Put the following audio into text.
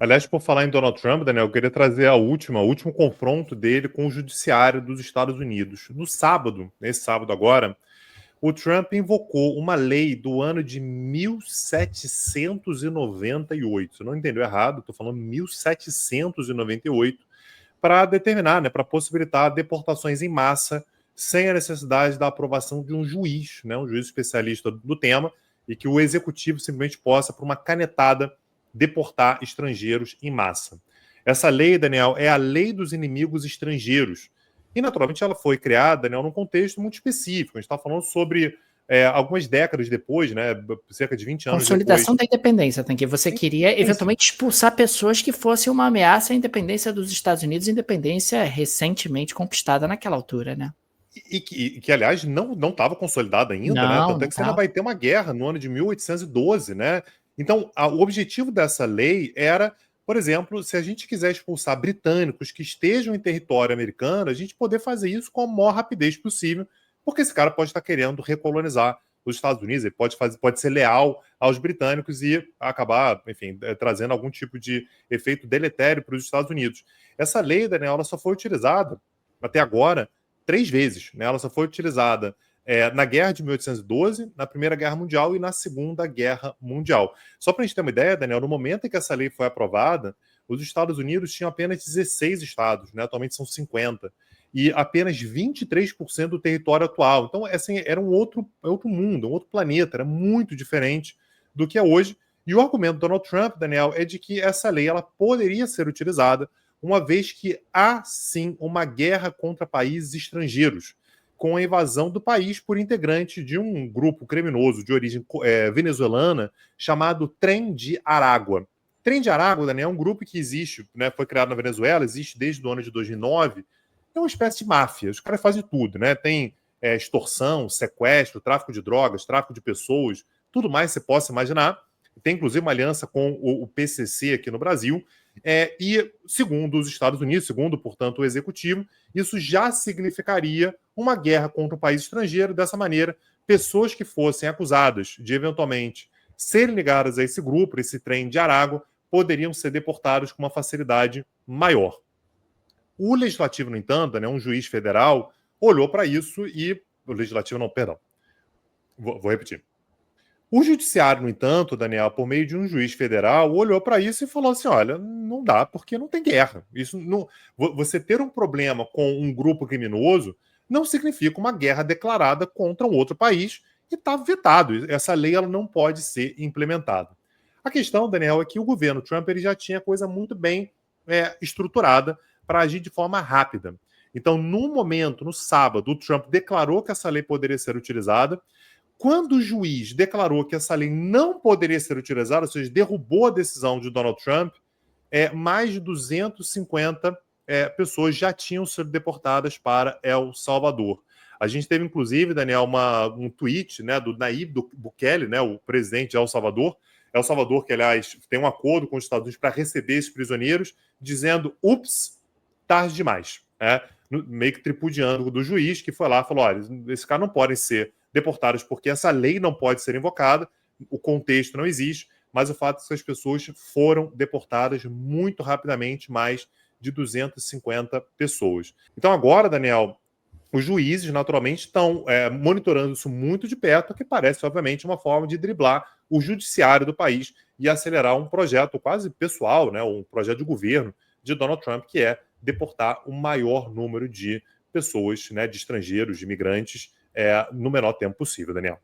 Aliás, por falar em Donald Trump, Daniel, eu queria trazer o último confronto dele com o judiciário dos Estados Unidos. No sábado, nesse sábado agora, o Trump invocou uma lei do ano de 1798. Você não entendeu errado, estou falando 1798, para determinar, né, para possibilitar deportações em massa sem a necessidade da aprovação de um juiz, né, um juiz especialista do tema, e que o executivo simplesmente possa, por uma canetada, deportar estrangeiros em massa. Essa lei, Daniel, é a lei dos inimigos estrangeiros. E, naturalmente, ela foi criada, Daniel, num contexto muito específico. A gente está falando sobre algumas décadas depois, né, cerca de 20 anos depois. Consolidação da independência, tem que você queria eventualmente expulsar pessoas que fossem uma ameaça à independência dos Estados Unidos, independência recentemente conquistada naquela altura, né? Que, aliás, não estava consolidada ainda, né? Não, Tanto é não que você ainda tá. vai ter uma guerra no ano de 1812, né? Então, o objetivo dessa lei era, por exemplo, se a gente quiser expulsar britânicos que estejam em território americano, a gente poder fazer isso com a maior rapidez possível, porque esse cara pode estar querendo recolonizar os Estados Unidos, ele pode ser leal aos britânicos e acabar, enfim, trazendo algum tipo de efeito deletério para os Estados Unidos. Essa lei, Daniel, ela só foi utilizada até agora 3 vezes. Né? Ela só foi utilizada na Guerra de 1812, na Primeira Guerra Mundial e na Segunda Guerra Mundial. Só para a gente ter uma ideia, Daniel, no momento em que essa lei foi aprovada, os Estados Unidos tinham apenas 16 estados, né? Atualmente são 50, e apenas 23% do território atual. Então, assim, era um outro mundo, um outro planeta, era muito diferente do que é hoje. E o argumento do Donald Trump, Daniel, é de que essa lei ela poderia ser utilizada uma vez que há sim uma guerra contra países estrangeiros, com a invasão do país por integrante de um grupo criminoso de origem venezuelana chamado Trem de Aragua. Trem de Aragua, Daniel, é um grupo que existe, né, foi criado na Venezuela, existe desde o ano de 2009, é uma espécie de máfia, os caras fazem tudo, né? Tem extorsão, sequestro, tráfico de drogas, tráfico de pessoas, tudo mais que você possa imaginar. Tem inclusive uma aliança com o PCC aqui no Brasil, e, segundo os Estados Unidos, segundo, portanto, o executivo, isso já significaria uma guerra contra um país estrangeiro. Dessa maneira, pessoas que fossem acusadas de, eventualmente, serem ligadas a esse grupo, esse trem de Aragua, poderiam ser deportadas com uma facilidade maior. O legislativo, no entanto, né, um juiz federal, olhou para isso e... O legislativo não, perdão. Vou repetir. O judiciário, no entanto, Daniel, por meio de um juiz federal, olhou para isso e falou assim: olha, não dá porque não tem guerra. Isso não, você ter um problema com um grupo criminoso não significa uma guerra declarada contra um outro país e está vetado. Essa lei ela não pode ser implementada. A questão, Daniel, é que o governo Trump ele já tinha coisa muito bem estruturada para agir de forma rápida. Então, no momento, no sábado, o Trump declarou que essa lei poderia ser utilizada. Quando o juiz declarou que essa lei não poderia ser utilizada, ou seja, derrubou a decisão de Donald Trump, mais de 250 pessoas já tinham sido deportadas para El Salvador. A gente teve, inclusive, Daniel, um tweet, né, do Nayib Bukele, né, o presidente de El Salvador. El Salvador, que, aliás, tem um acordo com os Estados Unidos para receber esses prisioneiros, dizendo, ups, tarde demais. Meio que tripudiando do juiz, que foi lá e falou, olha, esses caras não podem ser deportados porque essa lei não pode ser invocada, o contexto não existe, mas o fato é que as pessoas foram deportadas muito rapidamente, mais de 250 pessoas. Então agora, Daniel, os juízes naturalmente estão monitorando isso muito de perto, que parece, obviamente, uma forma de driblar o judiciário do país e acelerar um projeto quase pessoal, né, um projeto de governo de Donald Trump, que é deportar o maior número de pessoas, né, de estrangeiros, de imigrantes, no menor tempo possível, Daniel.